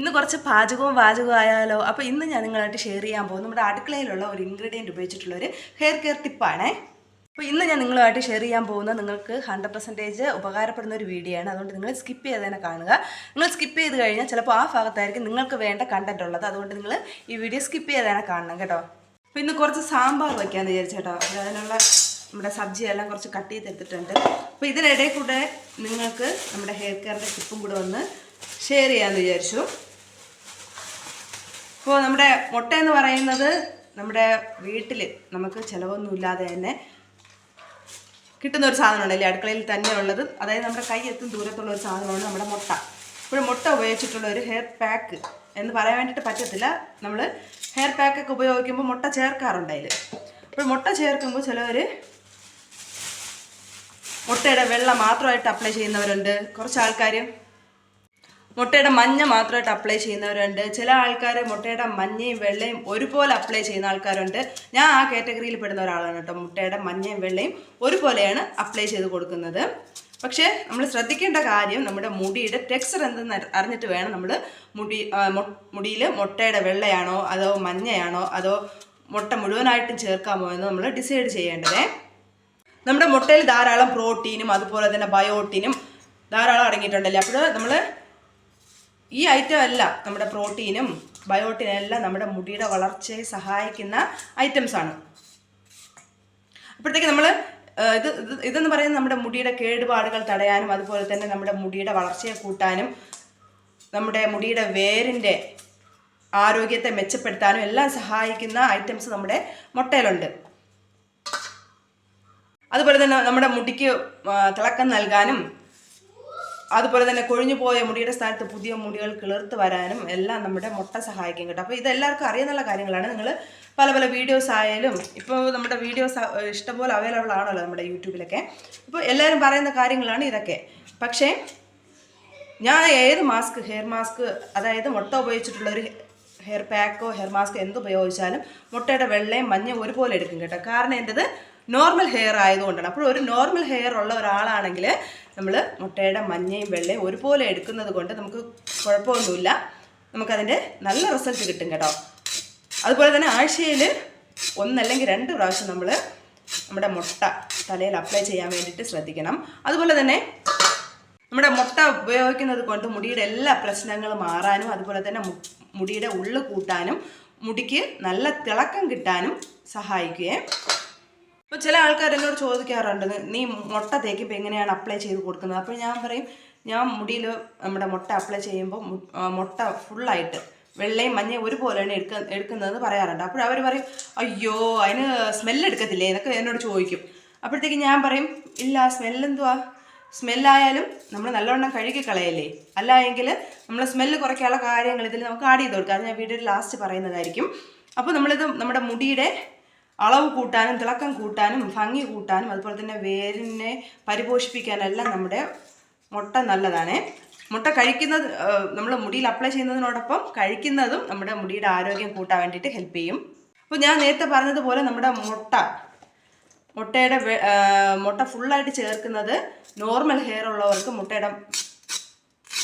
ഇന്ന് കുറച്ച് പാചകവും ആയാലോ. അപ്പോൾ ഇന്ന് ഞാൻ നിങ്ങളായിട്ട് ഷെയർ ചെയ്യാൻ പോകും നമ്മുടെ അടുക്കളയിലുള്ള ഒരു ഇൻഗ്രീഡിയൻറ്റ് ഉപയോഗിച്ചിട്ടുള്ള ഒരു ഹെയർ കെയർ ടിപ്പാണേ. അപ്പോൾ ഇന്ന് ഞാൻ നിങ്ങളുമായിട്ട് ഷെയർ ചെയ്യാൻ പോകുന്നത് നിങ്ങൾക്ക് 100% ഉപകാരപ്പെടുന്ന ഒരു വീഡിയോ ആണ്. അതുകൊണ്ട് നിങ്ങൾ സ്കിപ്പ് ചെയ്ത് തന്നെ കാണുക. നിങ്ങൾ സ്കിപ്പ് ചെയ്ത് കഴിഞ്ഞാൽ ചിലപ്പോൾ ആ ഭാഗത്തായിരിക്കും നിങ്ങൾക്ക് വേണ്ട കണ്ടന്റ് ഉള്ളത്. അതുകൊണ്ട് നിങ്ങൾ ഈ വീഡിയോ സ്കിപ്പ് ചെയ്ത് തന്നെ കാണണം കേട്ടോ. അപ്പോൾ ഇന്ന് കുറച്ച് സാമ്പാർ വയ്ക്കാമെന്ന് വിചാരിച്ചേട്ടോ. അപ്പോൾ അതിനുള്ള നമ്മുടെ സബ്ജിയെല്ലാം കുറച്ച് കട്ട് ചെയ്തെടുത്തിട്ടുണ്ട്. അപ്പോൾ ഇതിനിടയിൽ കൂടെ നിങ്ങൾക്ക് നമ്മുടെ ഹെയർ കെയറിൻ്റെ ടിപ്പും കൂടെ ഒന്ന് ഷെയർ ചെയ്യാമെന്ന് വിചാരിച്ചു. അപ്പോൾ നമ്മുടെ മുട്ട എന്ന് പറയുന്നത് നമ്മുടെ വീട്ടിൽ നമുക്ക് ചിലവൊന്നുമില്ലാതെ തന്നെ കിട്ടുന്ന ഒരു സാധനമുണ്ടല്ലേ, അടുക്കളയിൽ തന്നെ ഉള്ളത്. അതായത് നമ്മുടെ കൈ എത്തും ദൂരത്തുള്ള ഒരു സാധനമാണ് നമ്മുടെ മുട്ട. ഇപ്പോൾ മുട്ട ഉപയോഗിച്ചിട്ടുള്ള ഒരു ഹെയർ പാക്ക് എന്ന് പറയാൻ വേണ്ടിയിട്ട് പറ്റത്തില്ല. നമ്മൾ ഹെയർ പാക്കൊക്കെ ഉപയോഗിക്കുമ്പോൾ മുട്ട ചേർക്കാറുണ്ട് അതിൽ. അപ്പോൾ മുട്ട ചേർക്കുമ്പോൾ ചിലവർ മുട്ടയുടെ വെള്ള മാത്രമായിട്ട് അപ്ലൈ ചെയ്യുന്നവരുണ്ട്. കുറച്ച് ആൾക്കാർ മുട്ടയുടെ മഞ്ഞ മാത്രമായിട്ട് അപ്ലൈ ചെയ്യുന്നവരുണ്ട്. ചില ആൾക്കാർ മുട്ടയുടെ മഞ്ഞയും വെള്ളയും ഒരുപോലെ അപ്ലൈ ചെയ്യുന്ന ആൾക്കാരുണ്ട്. ഞാൻ ആ കാറ്റഗറിയിൽ പെടുന്ന ഒരാളാണ് കേട്ടോ. മുട്ടയുടെ മഞ്ഞയും വെള്ളയും ഒരുപോലെയാണ് അപ്ലൈ ചെയ്ത് കൊടുക്കുന്നത്. പക്ഷേ നമ്മൾ ശ്രദ്ധിക്കേണ്ട കാര്യം നമ്മുടെ മുടിയുടെ ടെക്സ്ചർ എന്തെന്ന് അറിഞ്ഞിട്ട് വേണം നമ്മൾ മുടിയിൽ മുട്ടയുടെ വെള്ളയാണോ അതോ മഞ്ഞയാണോ അതോ മുട്ട മുഴുവനായിട്ടും ചേർക്കാമോ എന്ന് നമ്മൾ ഡിസൈഡ് ചെയ്യേണ്ടതേ. നമ്മുടെ മുട്ടയിൽ ധാരാളം പ്രോട്ടീനും അതുപോലെ തന്നെ ബയോട്ടിനും ധാരാളം അടങ്ങിയിട്ടുണ്ടല്ലേ. അപ്പോൾ നമ്മൾ ഈ ഐറ്റം എല്ലാം നമ്മുടെ പ്രോട്ടീനും ബയോട്ടിനും എല്ലാം നമ്മുടെ മുടിയുടെ വളർച്ചയെ സഹായിക്കുന്ന ഐറ്റംസാണ്. അപ്പോഴത്തേക്ക് നമ്മൾ ഇതെന്ന് പറയുന്നത് നമ്മുടെ മുടിയുടെ കേടുപാടുകൾ തടയാനും അതുപോലെ തന്നെ നമ്മുടെ മുടിയുടെ വളർച്ചയെ കൂട്ടാനും നമ്മുടെ മുടിയുടെ വേരിൻ്റെ ആരോഗ്യത്തെ മെച്ചപ്പെടുത്താനും എല്ലാം സഹായിക്കുന്ന ഐറ്റംസ് നമ്മുടെ മുട്ടയിലുണ്ട്. അതുപോലെ തന്നെ നമ്മുടെ മുടിക്ക് തിളക്കം നൽകാനും അതുപോലെ തന്നെ കൊഴിഞ്ഞു പോയ മുടിയുടെ സ്ഥാനത്ത് പുതിയ മുടികൾ കിളിർത്ത് വരാനും എല്ലാം നമ്മുടെ മുട്ട സഹായിക്കും കേട്ടോ. അപ്പോൾ ഇതെല്ലാവർക്കും അറിയുന്നുള്ള കാര്യങ്ങളാണ്. നിങ്ങൾ പല പല വീഡിയോസ് ആയാലും ഇപ്പോൾ നമ്മുടെ വീഡിയോസ് ഇഷ്ടംപോലെ അവൈലബിൾ ആണല്ലോ നമ്മുടെ യൂട്യൂബിലൊക്കെ. അപ്പോൾ എല്ലാവരും പറയുന്ന കാര്യങ്ങളാണ് ഇതൊക്കെ. പക്ഷേ ഞാൻ ഏത് ഹെയർ മാസ്ക് അതായത് മുട്ട ഉപയോഗിച്ചിട്ടുള്ളൊരു ഹെയർ പാക്കോ ഹെയർ മാസ്കോ എന്തുപയോഗിച്ചാലും മുട്ടയുടെ വെള്ളയും മഞ്ഞയും ഒരുപോലെ എടുക്കും കേട്ടോ. കാരണം എൻ്റെത് നോർമൽ ഹെയർ ആയതുകൊണ്ടാണ്. അപ്പോൾ ഒരു നോർമൽ ഹെയർ ഉള്ള ഒരാളാണെങ്കിൽ നമ്മൾ മുട്ടയുടെ മഞ്ഞയും വെള്ളയും ഒരുപോലെ എടുക്കുന്നത് കൊണ്ട് നമുക്ക് കുഴപ്പമൊന്നുമില്ല, നമുക്കതിൻ്റെ നല്ല റിസൾട്ട് കിട്ടും കേട്ടോ. അതുപോലെ തന്നെ ആഴ്ചയിൽ 1 അല്ലെങ്കിൽ 2 പ്രാവശ്യം നമ്മൾ നമ്മുടെ മുട്ട തലയിൽ അപ്ലൈ ചെയ്യാൻ വേണ്ടിയിട്ട് ശ്രദ്ധിക്കണം. അതുപോലെ തന്നെ നമ്മുടെ മുട്ട ഉപയോഗിക്കുന്നത് കൊണ്ട് മുടിയുടെ എല്ലാ പ്രശ്നങ്ങളും മാറാനും അതുപോലെ തന്നെ മുടിയുടെ ഉള്ളു കൂട്ടാനും മുടിക്ക് നല്ല തിളക്കം കിട്ടാനും സഹായിക്കുകയും. ഇപ്പോൾ ചില ആൾക്കാർ എന്നോട് ചോദിക്കാറുണ്ട്, നീ മുട്ട തേക്കുമ്പോൾ എങ്ങനെയാണ് അപ്ലൈ ചെയ്ത് കൊടുക്കുന്നത്? അപ്പോൾ ഞാൻ പറയും, ഞാൻ മുടിയിൽ നമ്മുടെ മുട്ട അപ്ലൈ ചെയ്യുമ്പോൾ മുട്ട ഫുള്ളായിട്ട് വെള്ളയും മഞ്ഞയും ഒരുപോലെയാണ് എടുക്കുന്നതെന്ന് പറയാറുണ്ട്. അപ്പോൾ അവർ പറയും, അയ്യോ അതിന് സ്മെല്ലെടുക്കത്തില്ലേ എന്നൊക്കെ എന്നോട് ചോദിക്കും. അപ്പോഴത്തേക്ക് ഞാൻ പറയും, ഇല്ല, സ്മെല്ലെന്തുവാ, സ്മെല്ലായാലും നമ്മൾ നല്ലവണ്ണം കഴുകി കളയല്ലേ. അല്ല എങ്കിൽ നമ്മൾ സ്മെല്ല് കുറയ്ക്കാനുള്ള കാര്യങ്ങൾ ഇതിൽ നമുക്ക് ആഡ് ചെയ്ത് കൊടുക്കാം. അത് ഞാൻ വീഡിയോയിൽ ലാസ്റ്റ് പറയുന്നതായിരിക്കും. അപ്പോൾ നമ്മളിത് നമ്മുടെ മുടിയുടെ അളവ് കൂട്ടാനും തിളക്കം കൂട്ടാനും ഭംഗി കൂട്ടാനും അതുപോലെ തന്നെ വേരിനെ പരിപോഷിപ്പിക്കാനെല്ലാം നമ്മുടെ മുട്ട നല്ലതാണ്. മുട്ട കഴിക്കുന്നത് നമ്മൾ മുടിയിൽ അപ്ലൈ ചെയ്യുന്നതിനോടൊപ്പം കഴിക്കുന്നതും നമ്മുടെ മുടിയുടെ ആരോഗ്യം കൂട്ടാൻ വേണ്ടിയിട്ട് ഹെൽപ്പ് ചെയ്യും. അപ്പോൾ ഞാൻ നേരത്തെ പറഞ്ഞതുപോലെ നമ്മുടെ മുട്ട ഫുള്ളായിട്ട് ചേർക്കുന്നത് നോർമൽ ഹെയർ ഉള്ളവർക്ക് മുട്ടയുടെ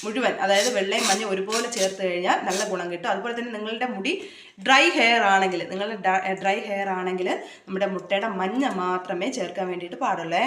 മുഴുവൻ അതായത് വെള്ളയും മഞ്ഞയും ഒരുപോലെ ചേർത്ത് കഴിഞ്ഞാൽ നല്ല ഗുണം കിട്ടും. അതുപോലെ തന്നെ നിങ്ങളുടെ മുടി ഡ്രൈ ഹെയർ ആണെങ്കിൽ നമ്മുടെ മുട്ടയുടെ മഞ്ഞ മാത്രമേ ചേർക്കാൻ വേണ്ടിയിട്ട് പാടുള്ളേ.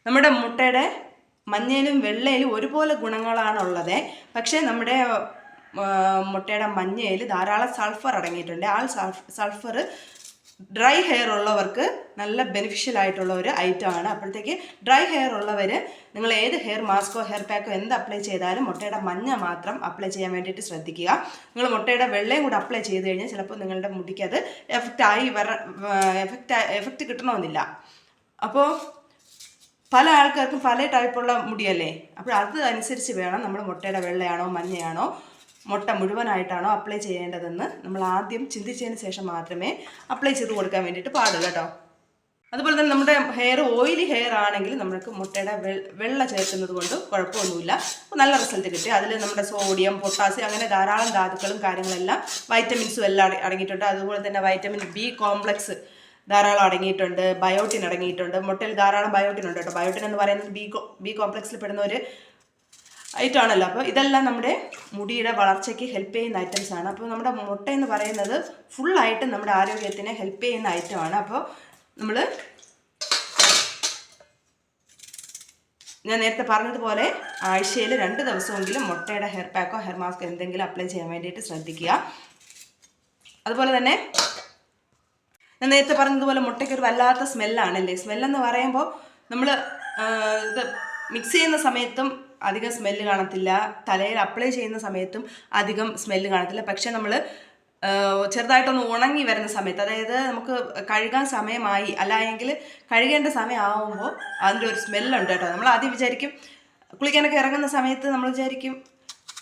നമ്മുടെ മുട്ടയുടെ മഞ്ഞയിലും വെള്ളയിലും ഒരുപോലെ ഗുണങ്ങളാണുള്ളത്. പക്ഷേ നമ്മുടെ മുട്ടയുടെ മഞ്ഞയിൽ ധാരാളം സൾഫർ അടങ്ങിയിട്ടുണ്ട്. ആ സൾഫർ ഡ്രൈ ഹെയർ ഉള്ളവർക്ക് നല്ല ബെനിഫിഷ്യൽ ആയിട്ടുള്ള ഒരു ഐറ്റമാണ്. അപ്പോഴത്തേക്ക് ഡ്രൈ ഹെയർ ഉള്ളവർ നിങ്ങൾ ഏത് ഹെയർ മാസ്കോ ഹെയർ പാക്കോ എന്ത് അപ്ലൈ ചെയ്താലും മുട്ടയുടെ മഞ്ഞ മാത്രം അപ്ലൈ ചെയ്യാൻ വേണ്ടിയിട്ട് ശ്രദ്ധിക്കുക. നിങ്ങൾ മുട്ടയുടെ വെള്ളയും കൂടെ അപ്ലൈ ചെയ്ത് കഴിഞ്ഞാൽ ചിലപ്പോൾ നിങ്ങളുടെ മുടിക്ക് അത് എഫക്റ്റ് കിട്ടണമെന്നില്ല. അപ്പോൾ പല ആൾക്കാർക്കും പല ടൈപ്പുള്ള മുടിയല്ലേ. അപ്പോൾ അത് അനുസരിച്ച് വേണം നമ്മൾ മുട്ടയുടെ വെള്ളയാണോ മഞ്ഞയാണോ മുട്ട മുഴുവനായിട്ടാണോ അപ്ലൈ ചെയ്യേണ്ടതെന്ന് നമ്മൾ ആദ്യം ചിന്തിച്ചതിന് ശേഷം മാത്രമേ അപ്ലൈ ചെയ്ത് കൊടുക്കാൻ വേണ്ടിയിട്ട് പാടുള്ളൂ കേട്ടോ. അതുപോലെ തന്നെ നമ്മുടെ ഹെയർ ഓയിലി ഹെയർ ആണെങ്കിൽ നമുക്ക് മുട്ടയുടെ വെള്ള ചേർക്കുന്നത് കൊണ്ട് കുഴപ്പമൊന്നുമില്ല, നല്ല റിസൾട്ട് കിട്ടി. അതിൽ നമ്മുടെ സോഡിയം പൊട്ടാസ്യം അങ്ങനെ ധാരാളം ധാതുക്കളും കാര്യങ്ങളെല്ലാം വൈറ്റമിൻസും എല്ലാം അടങ്ങിയിട്ടുണ്ട്. അതുപോലെ തന്നെ വൈറ്റമിൻ ബി കോംപ്ലക്സ് ധാരാളം അടങ്ങിയിട്ടുണ്ട്, ബയോട്ടിൻ അടങ്ങിയിട്ടുണ്ട്. മുട്ടയിൽ ധാരാളം ബയോട്ടിൻ ഉണ്ട് കേട്ടോ. ബയോട്ടിൻ എന്ന് പറയുന്നത് ബി കോംപ്ലക്സിൽ പെടുന്ന ഒരു ഐറ്റം ആണല്ലോ. അപ്പോൾ ഇതെല്ലാം നമ്മുടെ മുടിയുടെ വളർച്ചയ്ക്ക് ഹെൽപ്പ് ചെയ്യുന്ന ഐറ്റംസ് ആണ്. അപ്പോൾ നമ്മുടെ മുട്ട എന്ന് പറയുന്നത് ഫുള്ളായിട്ട് നമ്മുടെ ആരോഗ്യത്തിനെ ഹെൽപ്പ് ചെയ്യുന്ന ഐറ്റമാണ്. അപ്പോൾ നമ്മൾ ഞാൻ നേരത്തെ പറഞ്ഞതുപോലെ ആഴ്ചയിൽ 2 ദിവസമെങ്കിലും മുട്ടയുടെ ഹെയർ പാക്കോ ഹെയർ മാസ്കോ എന്തെങ്കിലും അപ്ലൈ ചെയ്യാൻ വേണ്ടിയിട്ട് ശ്രദ്ധിക്കുക. അതുപോലെ തന്നെ ഞാൻ നേരത്തെ പറഞ്ഞതുപോലെ മുട്ടയ്ക്ക് ഒരു വല്ലാത്ത സ്മെല്ലാണല്ലേ. സ്മെല്ലെന്ന് പറയുമ്പോൾ നമ്മൾ ഇത് മിക്സ് ചെയ്യുന്ന സമയത്തും അധികം സ്മെല്ല് കാണത്തില്ല, തലയിൽ അപ്ലൈ ചെയ്യുന്ന സമയത്തും അധികം സ്മെല്ല് കാണത്തില്ല. പക്ഷെ നമ്മൾ ചെറുതായിട്ടൊന്ന് ഉണങ്ങി വരുന്ന സമയത്ത്, അതായത് നമുക്ക് കഴുകാൻ സമയമായി അല്ലെങ്കിൽ കഴുകേണ്ട സമയമാകുമ്പോൾ അതിൻ്റെ ഒരു സ്മെല്ലുണ്ട് കേട്ടോ. നമ്മൾ ആദ്യം വിചാരിക്കും, കുളിക്കാനൊക്കെ ഇറങ്ങുന്ന സമയത്ത് നമ്മൾ വിചാരിക്കും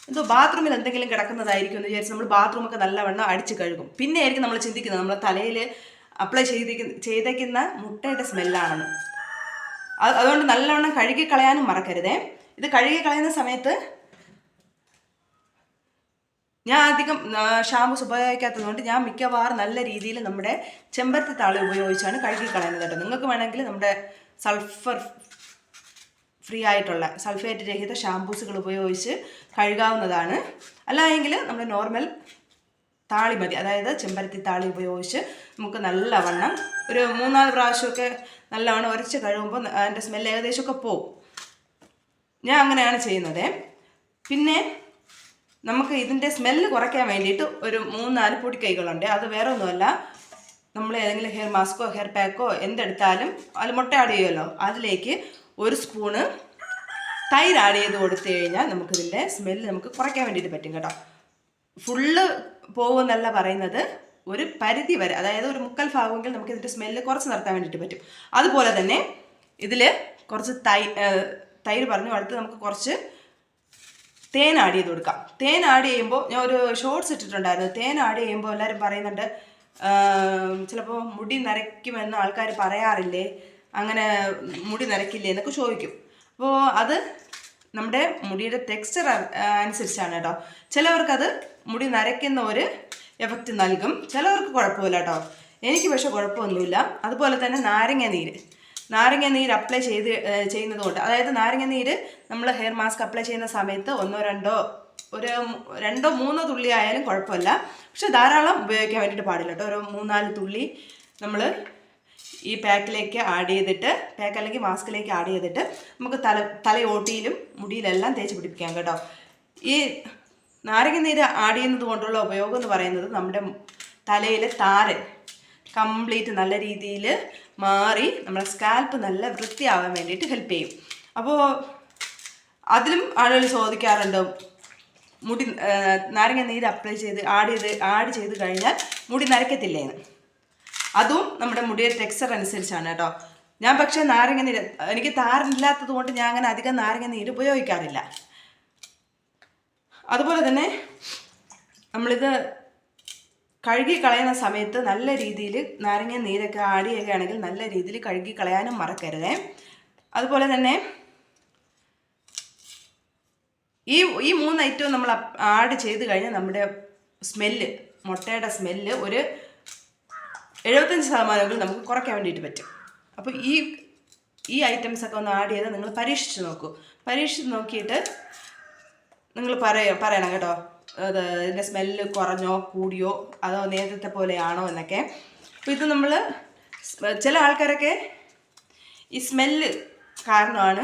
എന്തോ ബാത്റൂമിൽ എന്തെങ്കിലും കിടക്കുന്നതായിരിക്കും എന്ന് വിചാരിച്ച് നമ്മൾ ബാത്റൂമൊക്കെ നല്ലവണ്ണം അടിച്ച് കഴുകും. പിന്നെ ആയിരിക്കും നമ്മൾ ചിന്തിക്കുന്നത് നമ്മൾ തലയിൽ അപ്ലൈ ചെയ്തേക്കുന്ന മുട്ടയുടെ സ്മെല്ലാണെന്ന്. അതുകൊണ്ട് നല്ലവണ്ണം കഴുകി കളയാനും മറക്കരുതേ. ഇത് കഴുകി കളയുന്ന സമയത്ത് ഞാൻ അധികം ഷാമ്പൂസ് ഉപയോഗിക്കാത്തതുകൊണ്ട് ഞാൻ മിക്കവാറും നല്ല രീതിയിൽ നമ്മുടെ ചെമ്പരത്തി താളി ഉപയോഗിച്ചാണ് കഴുകി കളയുന്നത് കേട്ടോ. നിങ്ങൾക്ക് വേണമെങ്കിൽ നമ്മുടെ സൾഫർ ഫ്രീ ആയിട്ടുള്ള സൾഫേറ്റ് രഹിത ഷാമ്പൂസുകൾ ഉപയോഗിച്ച് കഴുകാവുന്നതാണ്. അല്ലെങ്കിൽ നമ്മൾ നോർമൽ താളി മതി, അതായത് ചെമ്പരത്തി താളി ഉപയോഗിച്ച് നമുക്ക് നല്ലവണ്ണം ഒരു 3-4 പ്രാവശ്യമൊക്കെ നല്ലവണ്ണം ഉരച്ച് കഴുകുമ്പോൾ അതിൻ്റെ സ്മെല്ല് ഏകദേശമൊക്കെ പോകും. ഞാൻ അങ്ങനെയാണ് ചെയ്യുന്നത്. പിന്നെ നമുക്ക് ഇതിൻ്റെ സ്മെല്ല് കുറയ്ക്കാൻ വേണ്ടിയിട്ട് ഒരു 3-4 പൊടിക്കൈകളുണ്ട്. അത് വേറെ ഒന്നുമല്ല, നമ്മൾ ഏതെങ്കിലും ഹെയർ മാസ്കോ ഹെയർ പാക്കോ എന്തെടുത്താലും അതിൽ മുട്ട ആഡ് ചെയ്യുമല്ലോ, അതിലേക്ക് 1 സ്പൂണ് തൈര് ആഡ് ചെയ്ത് കൊടുത്തു കഴിഞ്ഞാൽ നമുക്കിതിൻ്റെ സ്മെല്ല് നമുക്ക് കുറയ്ക്കാൻ വേണ്ടിയിട്ട് പറ്റും കേട്ടോ. ഫുള്ള് പോകുമെന്നല്ല പറയുന്നത്, ഒരു പരിധി വരെ, അതായത് ഒരു 3/4 ഭാഗമെങ്കിൽ നമുക്ക് ഇതിൻ്റെ സ്മെല്ല് കുറച്ച് നിർത്താൻ വേണ്ടിയിട്ട് പറ്റും. അതുപോലെ തന്നെ ഇതിൽ കുറച്ച് തൈര് പറഞ്ഞു അടുത്ത് നമുക്ക് കുറച്ച് തേൻ ആഡ് ചെയ്ത് കൊടുക്കാം. തേൻ ആഡ് ചെയ്യുമ്പോൾ ഞാൻ ഒരു ഷോർട്സ് ഇട്ടിട്ടുണ്ടായിരുന്നു. തേൻ ആഡ് ചെയ്യുമ്പോൾ എല്ലാവരും പറയുന്നുണ്ട് ചിലപ്പോൾ മുടി നരയ്ക്കുമെന്ന് ആൾക്കാർ പറയാറില്ലേ, അങ്ങനെ മുടി നരയ്ക്കില്ലേ എന്നൊക്കെ ചോദിക്കും. അപ്പോൾ അത് നമ്മുടെ മുടിയുടെ ടെക്സ്ചർ അനുസരിച്ചാണ് കേട്ടോ. ചിലവർക്കത് മുടി നരയ്ക്കുന്ന ഒരു എഫക്റ്റ് നൽകും, ചിലവർക്ക് കുഴപ്പമില്ല കേട്ടോ. എനിക്ക് പക്ഷേ കുഴപ്പമൊന്നുമില്ല. അതുപോലെ തന്നെ നാരങ്ങ നീര് അപ്ലൈ ചെയ്യുന്നത് കൊണ്ട്, അതായത് നാരങ്ങ നീര് നമ്മൾ ഹെയർ മാസ്ക് അപ്ലൈ ചെയ്യുന്ന സമയത്ത് 2-3 തുള്ളി ആയാലും കുഴപ്പമില്ല. പക്ഷെ ധാരാളം ഉപയോഗിക്കാൻ വേണ്ടിയിട്ട് പാടില്ല കേട്ടോ. ഒരു 3-4 തുള്ളി നമ്മൾ ഈ പാക്കിലേക്ക് ആഡ് ചെയ്തിട്ട്, പാക്ക് അല്ലെങ്കിൽ മാസ്കിലേക്ക് ആഡ് ചെയ്തിട്ട് നമുക്ക് തലയോട്ടിയിലും മുടിയിലെല്ലാം തേച്ച് പിടിപ്പിക്കാം കേട്ടോ. ഈ നാരങ്ങ നീര് ആഡ് ചെയ്യുന്നത് കൊണ്ടുള്ള ഉപയോഗം എന്ന് പറയുന്നത് നമ്മുടെ തലയിലെ താരൻ കംപ്ലീറ്റ് നല്ല രീതിയിൽ മാറി നമ്മുടെ സ്കാൽപ്പ് നല്ല വൃത്തിയാവാൻ വേണ്ടിയിട്ട് ഹെൽപ്പ് ചെയ്യും. അപ്പോൾ അതിലും ആളുകൾ ചോദിക്കാറുണ്ട്, മുടി നാരങ്ങ നീര് അപ്ലൈ ചെയ്ത് ആഡ് ചെയ്ത് കഴിഞ്ഞാൽ മുടി നരയ്ക്കത്തില്ലേന്ന്. അതും നമ്മുടെ മുടിയുടെ ടെക്സ്ചർ അനുസരിച്ചാണ് കേട്ടോ. ഞാൻ പക്ഷേ നാരങ്ങ നീര്, എനിക്ക് താരനില്ലാത്തത് കൊണ്ട് ഞാൻ അങ്ങനെ അധികം നാരങ്ങ നീര് ഉപയോഗിക്കാറില്ല. അതുപോലെ തന്നെ നമ്മളിത് കഴുകി കളയുന്ന സമയത്ത് നല്ല രീതിയിൽ നാരങ്ങ നീരൊക്കെ ആഡ് ചെയ്യുകയാണെങ്കിൽ നല്ല രീതിയിൽ കഴുകി കളയാനും മറക്കരുതേ. അതുപോലെ തന്നെ ഈ 3 ഐറ്റവും നമ്മൾ ആഡ് ചെയ്ത് കഴിഞ്ഞാൽ നമ്മുടെ സ്മെല്ല്, മുട്ടയുടെ സ്മെല്ല് ഒരു 75% നമുക്ക് കുറയ്ക്കാൻ വേണ്ടിയിട്ട് പറ്റും. അപ്പോൾ ഈ ഐറ്റംസൊക്കെ ഒന്ന് ആഡ് ചെയ്ത് നിങ്ങൾ പരീക്ഷിച്ച് നോക്കൂ. പരീക്ഷിച്ച് നോക്കിയിട്ട് നിങ്ങൾ പറയണം കേട്ടോ, ഇതിൻ്റെ സ്മെല്ല് കുറഞ്ഞോ കൂടിയോ അതോ നേരത്തെ പോലെയാണോ എന്നൊക്കെ. അപ്പോൾ ഇത് നമ്മൾ ചില ആൾക്കാരൊക്കെ ഈ സ്മെല്ല് കാരണമാണ്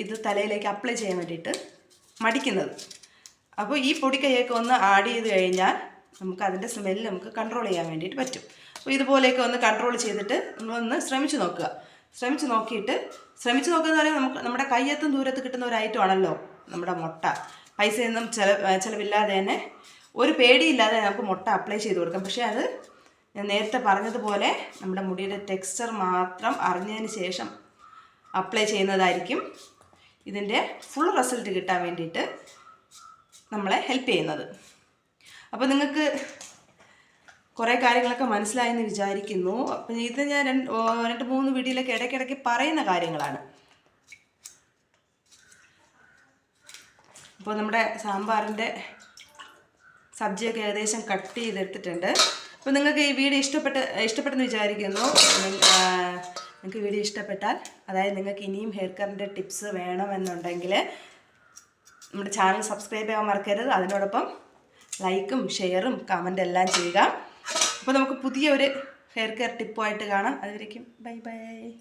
ഇത് തലയിലേക്ക് അപ്ലൈ ചെയ്യാൻ വേണ്ടിയിട്ട് മടിക്കുന്നത്. അപ്പോൾ ഈ പൊടിക്കൈയൊക്കെ ഒന്ന് ആഡ് ചെയ്ത് കഴിഞ്ഞാൽ നമുക്ക് അതിൻ്റെ സ്മെല്ല് നമുക്ക് കൺട്രോൾ ചെയ്യാൻ വേണ്ടിയിട്ട് പറ്റും. അപ്പോൾ ഇതുപോലെയൊക്കെ ഒന്ന് കൺട്രോൾ ചെയ്തിട്ട് നമ്മളൊന്ന് ശ്രമിച്ച് നോക്കുക. ശ്രമിച്ച് നോക്കുക എന്ന് പറയുമ്പോൾ നമ്മുടെ കയ്യെത്തും ദൂരത്ത് കിട്ടുന്ന ഒരു ഐറ്റം ആണല്ലോ നമ്മുടെ മുട്ട. പൈസയൊന്നും ചിലവില്ലാതെ തന്നെ, ഒരു പേടിയില്ലാതെ നമുക്ക് മുട്ട അപ്ലൈ ചെയ്ത് കൊടുക്കാം. പക്ഷേ അത് ഞാൻ നേരത്തെ പറഞ്ഞതുപോലെ നമ്മുടെ മുടിയുടെ ടെക്സ്ചർ മാത്രം അറിഞ്ഞതിന് ശേഷം അപ്ലൈ ചെയ്യുന്നതായിരിക്കും ഇതിൻ്റെ ഫുൾ റിസൾട്ട് കിട്ടാൻ വേണ്ടിയിട്ട് നമ്മളെ ഹെൽപ്പ് ചെയ്യുന്നത്. അപ്പോൾ നിങ്ങൾക്ക് കുറേ കാര്യങ്ങളൊക്കെ മനസ്സിലായെന്ന് വിചാരിക്കുന്നു. അപ്പം ഇത് ഞാൻ 2-3 വീഡിയോയിലൊക്കെ ഇടയ്ക്കിടയ്ക്ക് പറയുന്ന കാര്യങ്ങളാണ്. അപ്പോൾ നമ്മുടെ സാമ്പാറിൻ്റെ സബ്ജിയൊക്കെ ഏകദേശം കട്ട് ചെയ്തെടുത്തിട്ടുണ്ട്. അപ്പോൾ നിങ്ങൾക്ക് ഈ വീഡിയോ ഇഷ്ടപ്പെട്ടെന്ന് വിചാരിക്കുന്നു. നിങ്ങൾക്ക് വീഡിയോ ഇഷ്ടപ്പെട്ടാൽ, അതായത് നിങ്ങൾക്ക് ഇനിയും ഹെയർ കെയറിൻ്റെ ടിപ്സ് വേണമെന്നുണ്ടെങ്കിൽ നമ്മുടെ ചാനൽ സബ്സ്ക്രൈബ് ചെയ്യാൻ മറക്കരുത്. അതിനോടൊപ്പം ലൈക്കും ഷെയറും കമൻറ്റും എല്ലാം ചെയ്യുക. അപ്പോൾ നമുക്ക് പുതിയൊരു ഹെയർ കെയർ ടിപ്പുമായിട്ട് കാണാം. അതുവരേക്കും ബൈ ബൈ.